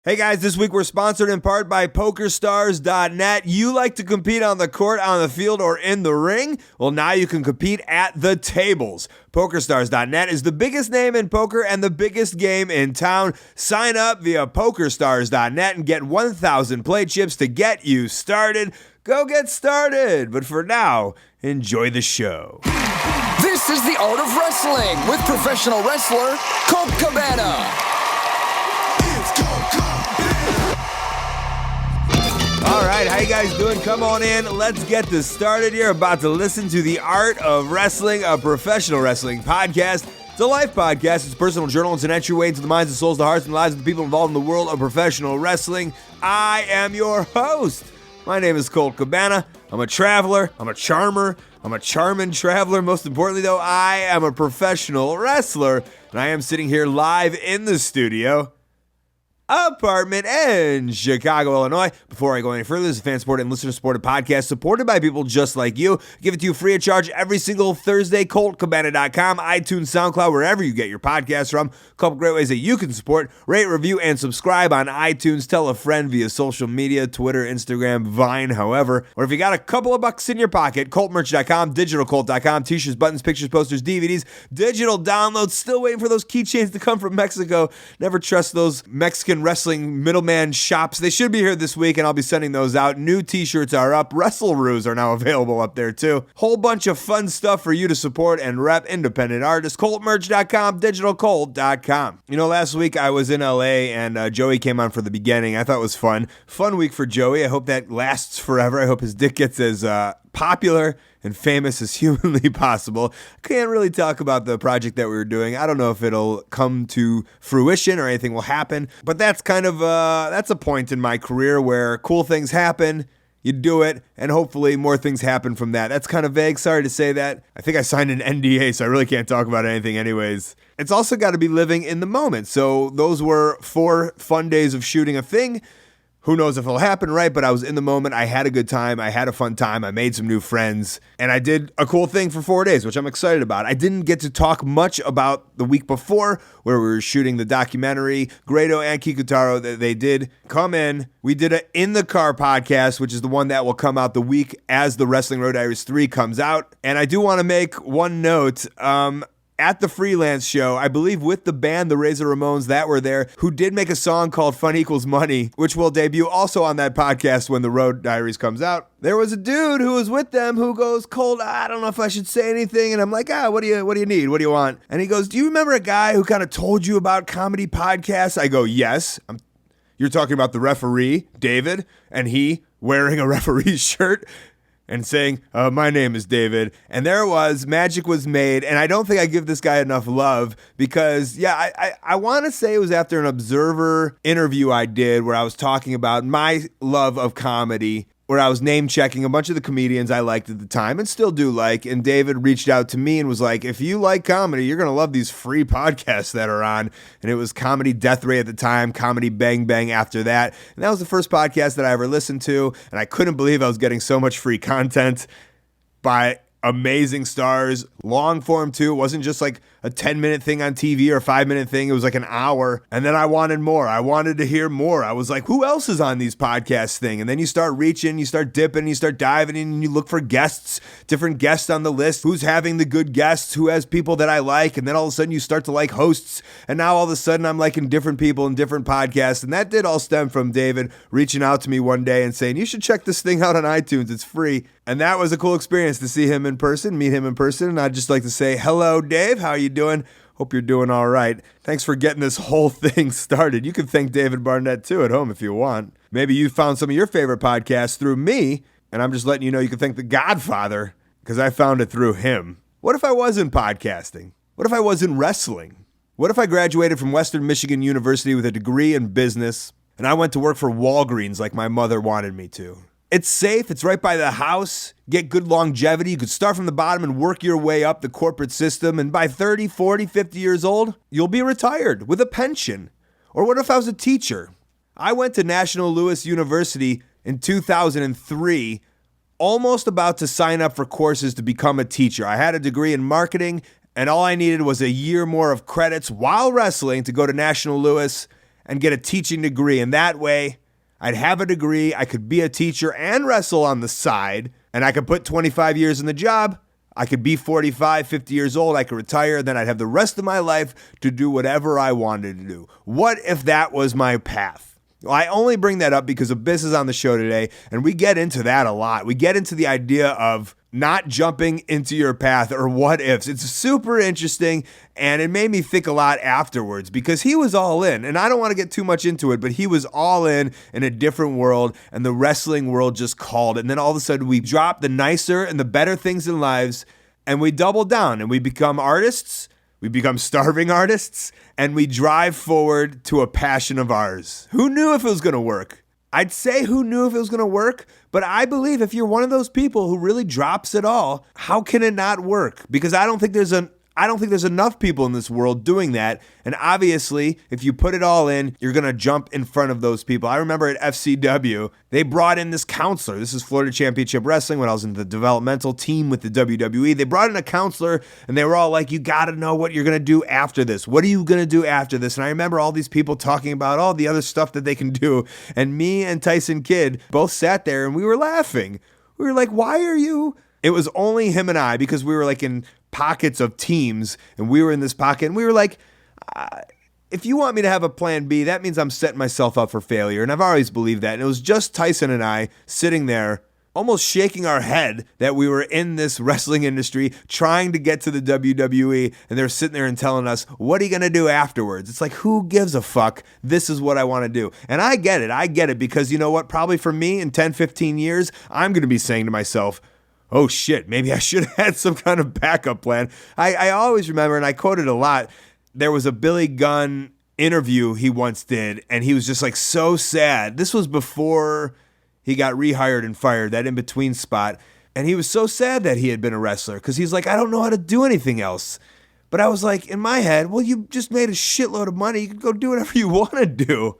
Hey guys, this week we're sponsored in part by PokerStars.net. You like to compete on the court, on the field, or in the ring? Well, now you can compete at the tables. PokerStars.net is the biggest name in poker and the biggest game in town. Sign up via PokerStars.net and get 1,000 play chips to get you started. Go get started! But for now, enjoy the show. This is the Art of Wrestling with professional wrestler Colt Cabana. All right, how you guys doing? Come on in. Let's get this started. You're about to listen to the Art of Wrestling, a professional wrestling podcast. It's a life podcast. It's a personal journal. It's an entry way into the minds and souls, the hearts and lives of the people involved in the world of professional wrestling. I am your host. My name is Colt Cabana. I'm a traveler. I'm a charmer. I'm a charming traveler. Most importantly, though, I am a professional wrestler. And I am sitting here live in the studio apartment in Chicago, Illinois. Before I go any further, this is a fan-supported and listener-supported podcast supported by people just like you. Give it to you free of charge every single Thursday. ColtCabana.com, iTunes, SoundCloud, wherever you get your podcasts from. A couple great ways that you can support. Rate, review, and subscribe on iTunes. Tell a friend via social media, Twitter, Instagram, Vine, however. Or if you got a couple of bucks in your pocket, ColtMerch.com, DigitalColt.com, t-shirts, buttons, pictures, posters, DVDs, digital downloads. Still waiting for those keychains to come from Mexico. Never trust those Mexican wrestling middleman shops. They should be here this week, and I'll be sending those out. New t-shirts are up. WrestleRoos are now available up there too. Whole bunch of fun stuff for you to support and rep independent artists. ColtMerch.com, DigitalColt.com. You know, last week I was in LA and Joey came on for the beginning. I thought it was fun. Fun week for Joey. I hope that lasts forever. I hope his dick gets as popular and famous as humanly possible. Can't really talk about the project that we were doing. I don't know if it'll come to fruition or anything will happen, but that's kind of that's a point in my career where cool things happen. You do it, and hopefully more things happen from that. That's kind of vague. Sorry to say that. I think I signed an NDA, so I really can't talk about anything anyways. It's also got to be living in the moment. So those were 4 fun days of shooting a thing. Who knows if it'll happen, right? But I was in the moment. I had a good time. I had a fun time. I made some new friends. And I did a cool thing for 4 days, which I'm excited about. I didn't get to talk much about the week before where we were shooting the documentary. Grado and Kikutaro, they did come in. We did an In the Car podcast, which is the one that will come out the week as the Wrestling Road Diaries 3 comes out. And I do want to make one note. At the freelance show, I believe with the band, the Razor Ramones that were there, who did make a song called Fun Equals Money, which will debut also on that podcast when the Road Diaries comes out. There was a dude who was with them who goes, Colt, I don't know if I should say anything. And I'm like, what do you need? What do you want? And he goes, do you remember a guy who kind of told you about comedy podcasts? I go, yes. You're talking about the referee, David, and he wearing a referee's shirt and saying, my name is David. And there it was, magic was made. And I don't think I give this guy enough love because, I want to say it was after an Observer interview I did where I was talking about my love of comedy, where I was name-checking a bunch of the comedians I liked at the time and still do like. And David reached out to me and was like, if you like comedy, you're going to love these free podcasts that are on. And it was Comedy Deathray at the time, Comedy Bang Bang after that. And that was the first podcast that I ever listened to. And I couldn't believe I was getting so much free content by amazing stars, long form too. It wasn't just like a 10-minute thing on TV or a 5-minute thing. It was like an hour. And then I wanted more. I wanted to hear more. I was like, who else is on these podcasts thing? And then you start reaching, you start dipping, you start diving in, and you look for guests, different guests on the list. Who's having the good guests? Who has people that I like? And then all of a sudden you start to like hosts. And now all of a sudden I'm liking different people in different podcasts. And that did all stem from David reaching out to me one day and saying, you should check this thing out on iTunes. It's free. And that was a cool experience to see him in person, meet him in person. And I'd just like to say, hello, Dave. How are you doing? Hope you're doing all right. Thanks for getting this whole thing started. You can thank David Barnett, too, at home if you want. Maybe you found some of your favorite podcasts through me, and I'm just letting you know you can thank the Godfather because I found it through him. What if I wasn't podcasting? What if I wasn't wrestling? What if I graduated from Western Michigan University with a degree in business, and I went to work for Walgreens like my mother wanted me to? It's safe. It's right by the house. Get good longevity. You could start from the bottom and work your way up the corporate system. And by 30, 40, 50 years old, you'll be retired with a pension. Or what if I was a teacher? I went to National Louis University in 2003, almost about to sign up for courses to become a teacher. I had a degree in marketing, and all I needed was a year more of credits while wrestling to go to National Louis and get a teaching degree. And that way, I'd have a degree, I could be a teacher and wrestle on the side, and I could put 25 years in the job. I could be 45, 50 years old, I could retire, then I'd have the rest of my life to do whatever I wanted to do. What if that was my path? Well, I only bring that up because Abyss is on the show today, and we get into that a lot. We get into the idea of not jumping into your path or what ifs. It's super interesting, and it made me think a lot afterwards because he was all in, and I don't want to get too much into it, but he was all in a different world, and the wrestling world just called it. And then all of a sudden we drop the nicer and the better things in lives, and we double down, and we become artists. We become starving artists, and we drive forward to a passion of ours. Who knew if it was going to work? I'd say who knew if it was going to work, but I believe if you're one of those people who really drops it all, how can it not work? Because I don't think there's enough people in this world doing that. And obviously, if you put it all in, you're going to jump in front of those people. I remember at FCW, they brought in this counselor. This is Florida Championship Wrestling when I was in the developmental team with the WWE. They brought in a counselor, and they were all like, you got to know what you're going to do after this. What are you going to do after this? And I remember all these people talking about all the other stuff that they can do. And me and Tyson Kidd both sat there, and we were laughing. We were like, why are you... It was only him and I because we were like in pockets of teams and we were in this pocket and we were like, if you want me to have a plan B, that means I'm setting myself up for failure. And I've always believed that. And it was just Tyson and I sitting there almost shaking our head that we were in this wrestling industry trying to get to the WWE. And they're sitting there and telling us, what are you going to do afterwards? It's like, who gives a fuck? This is what I want to do. And I get it because you know what? Probably for me in 10, 15 years, I'm going to be saying to myself, oh shit, maybe I should have had some kind of backup plan. I always remember, and I quote it a lot, there was a Billy Gunn interview he once did, and he was just like so sad. This was before he got rehired and fired, that in-between spot. And he was so sad that he had been a wrestler because he's like, I don't know how to do anything else. But I was like, in my head, well, you just made a shitload of money. You can go do whatever you want to do.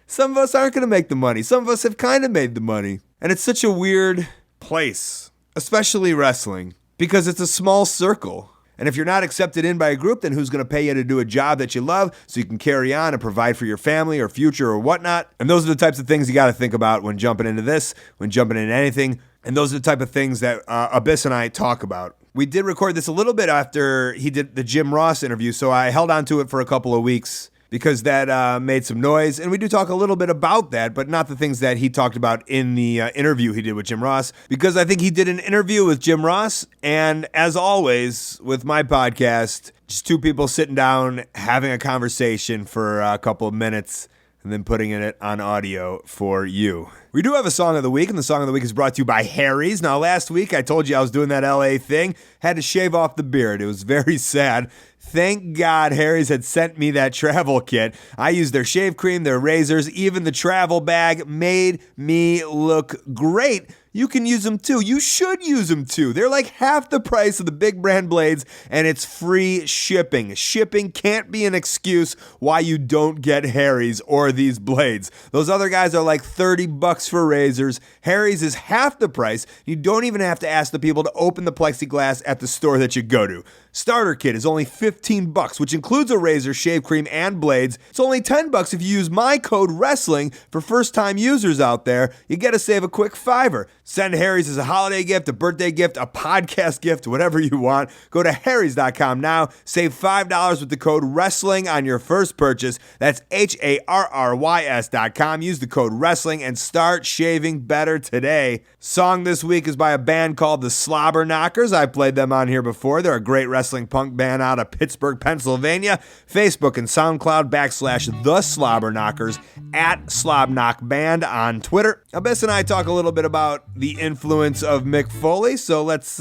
Some of us aren't going to make the money. Some of us have kind of made the money. And it's such a weird place, especially wrestling, because it's a small circle. And if you're not accepted in by a group, then who's going to pay you to do a job that you love so you can carry on and provide for your family or future or whatnot? And those are the types of things you got to think about when jumping into this, when jumping into anything. And those are the type of things that Abyss and I talk about. We did record this a little bit after he did the Jim Ross interview, so I held on to it for a couple of weeks because that made some noise. And we do talk a little bit about that, but not the things that he talked about in the interview he did with Jim Ross, because I think he did an interview with Jim Ross. And as always, with my podcast, just two people sitting down, having a conversation for a couple of minutes, and then putting it on audio for you. We do have a Song of the Week, and the Song of the Week is brought to you by Harry's. Now, last week, I told you I was doing that LA thing, had to shave off the beard. It was very sad. Thank God Harry's had sent me that travel kit. I used their shave cream, their razors, even the travel bag made me look great. You can use them too. You should use them too. They're like half the price of the big brand blades, and it's free shipping. Shipping can't be an excuse why you don't get Harry's or these blades. Those other guys are like $30 for razors. Harry's is half the price. You don't even have to ask the people to open the plexiglass at the store that you go to. Starter kit is only $15, which includes a razor, shave cream, and blades. It's only $10 if you use my code WRESTLING. For first-time users out there, you get to save a quick $5. Send Harry's as a holiday gift, a birthday gift, a podcast gift, whatever you want. Go to harrys.com now. Save $5 with the code WRESTLING on your first purchase. That's HARRYS.com. Use the code WRESTLING and start shaving better today. Song this week is by a band called the Slobber Knockers. I've played them on here before. They're a great wrestling punk band out of Pittsburgh, Pennsylvania. Facebook and SoundCloud / The Slobber Knockers, at Slobknock Band on Twitter. Abyss and I talk a little bit about the influence of Mick Foley, so let's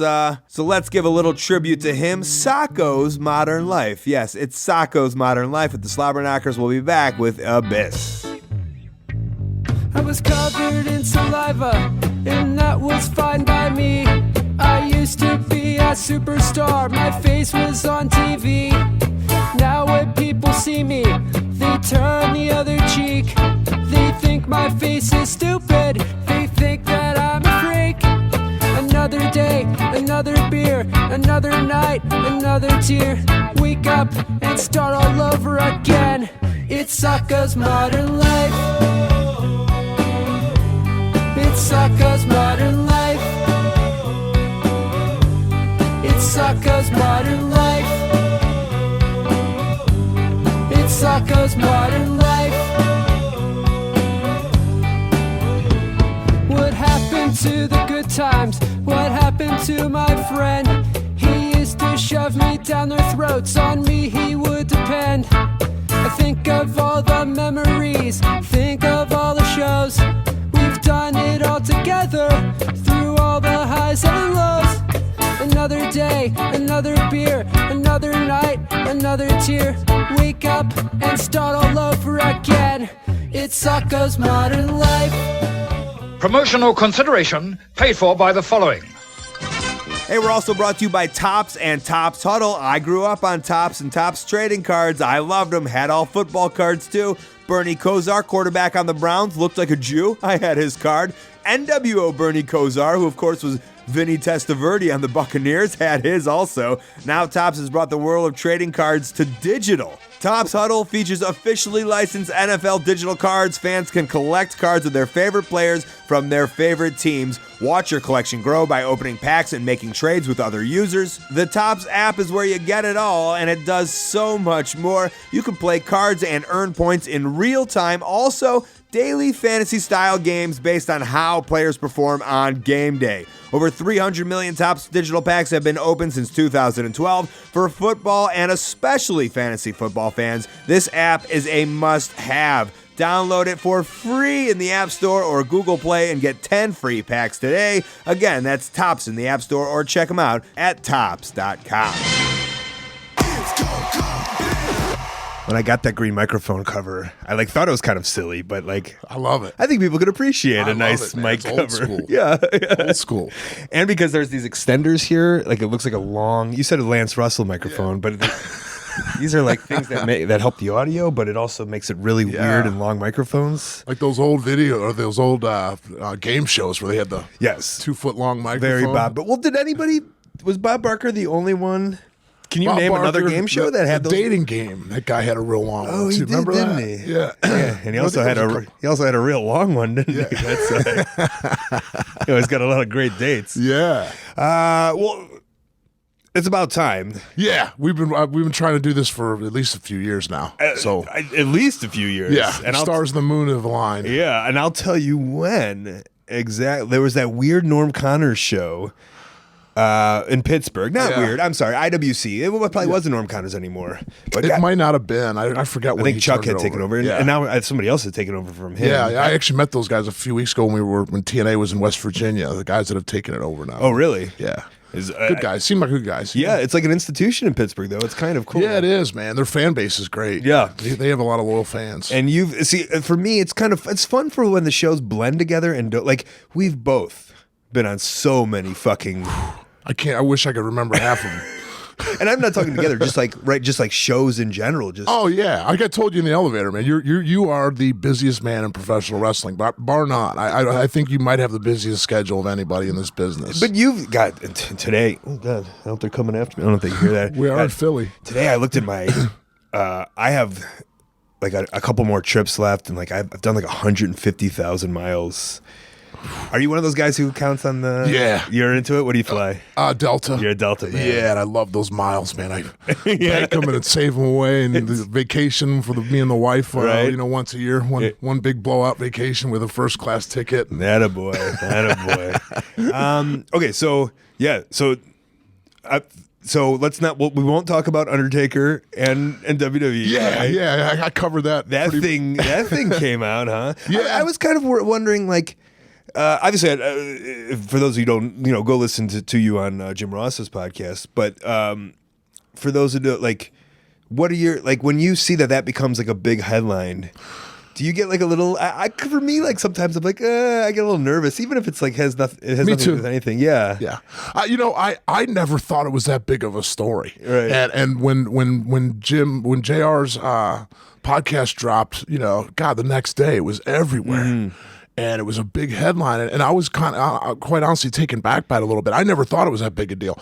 give a little tribute to him. Sockos Modern Life. Yes, it's Sockos Modern Life with the Slobber Knockers. We'll be back with Abyss. I was covered in saliva, and that was fine by me. I used to be a superstar, my face was on TV. Now when people see me, they turn the other cheek. They think my face is stupid, they think that I'm a freak. Another day, another beer, another night, another tear. Wake up and start all over again. It's Sockos Modern Life. It's Sockos Modern Life. It's Sockos Modern Life. It's Sockos Modern Life. What happened to the good times? What happened to my friend? He used to shove me down their throats. On me he would depend. I think of all the memories, think of all the shows. We've done it all together, through all the highs and lows. Another day, another beer, another night, another tear. Wake up and start all over again. It's Sockos Modern Life. Promotional consideration paid for by the following. Hey, we're also brought to you by Topps and Topps Huddle. I grew up on Topps and Topps trading cards. I loved them. Had all football cards too. Bernie Kosar, quarterback on the Browns, looked like a Jew. I had his card. NWO Bernie Kosar, who of course was Vinny Testaverde on the Buccaneers, had his also. Now Topps has brought the world of trading cards to digital. Topps Huddle features officially licensed NFL digital cards. Fans can collect cards of their favorite players from their favorite teams. Watch your collection grow by opening packs and making trades with other users. The Topps app is where you get it all, and it does so much more. You can play cards and earn points in real time. Also, daily fantasy-style games based on how players perform on game day. Over 300 million Topps digital packs have been opened since 2012. For football and especially fantasy football fans, this app is a must-have. Download it for free in the App Store or Google Play and get 10 free packs today. Again, that's Topps in the App Store or check them out at Topps.com. When I got that green microphone cover, I thought it was kind of silly, but I love it. I think people could appreciate a nice mic cover. Old school. Yeah. Old school. And because there's these extenders here, it looks like a long, you said a Lance Russell microphone, but these are things that help the audio, but it also makes it really weird and long microphones. Like those old video or those old game shows where they had the 2-foot-long microphone. Very Bob. But was Bob Barker the only one? Can you name another game show that had the those? Dating game? That guy had a real long one. Oh, he did, remember didn't that? he? Yeah. And he also had a real long one, didn't he? That's he always got a lot of great dates. Yeah. Well, it's about time. Yeah, we've been trying to do this for at least a few years now. At least a few years. Yeah. And stars of the moon have aligned. Yeah, and I'll tell you when exactly. There was that weird Norm Connors show. In Pittsburgh. Weird. I'm sorry. IWC. It probably wasn't Norm Connors anymore. But it might not have been. I forget when I think Chuck had taken over. And now somebody else had taken over from him. Yeah, I actually met those guys a few weeks ago when TNA was in West Virginia. The guys that have taken it over now. Oh, really? Yeah. Good guys. Seem like good guys. Yeah, it's like an institution in Pittsburgh, though. It's kind of cool. Yeah, it is, man. Their fan base is great. Yeah. They have a lot of loyal fans. And for me, it's fun for when the shows blend together and we've both been on so many fucking... I wish I could remember half of them. And I'm not talking together, just like shows in general. Oh yeah, like I told you in the elevator, man. You are the busiest man in professional wrestling, bar none. I think you might have the busiest schedule of anybody in this business. But you've got today. Oh God, I hope they're coming after me. I don't know if they can hear that. We are in Philly today. I looked at my. I have a couple more trips left, and I've done 150,000 miles. Are you one of those guys who counts on the... Yeah. You're into it? What do you fly? Delta. You're a Delta, man. Yeah, and I love those miles, man. I bank them and save them away, and the vacation for me and the wife, right. Once a year, one big blowout vacation with a first-class ticket. Attaboy. Okay, so, yeah, so let's not. We won't talk about Undertaker and WWE. Yeah, right? yeah, I covered that. That thing came out, huh? Yeah, I was kind of wondering, obviously, for those of you who don't, go listen to you on Jim Ross's podcast. But for those who do, what are your when you see that becomes a big headline? Do you get a little? For me, sometimes I'm I get a little nervous, even if it's has nothing. It has nothing to do with anything. Yeah, yeah. I never thought it was that big of a story. Right. And when JR's podcast dropped, God, the next day it was everywhere. Mm-hmm. And it was a big headline, and I was quite honestly taken back by it a little bit. I never thought it was that big a deal.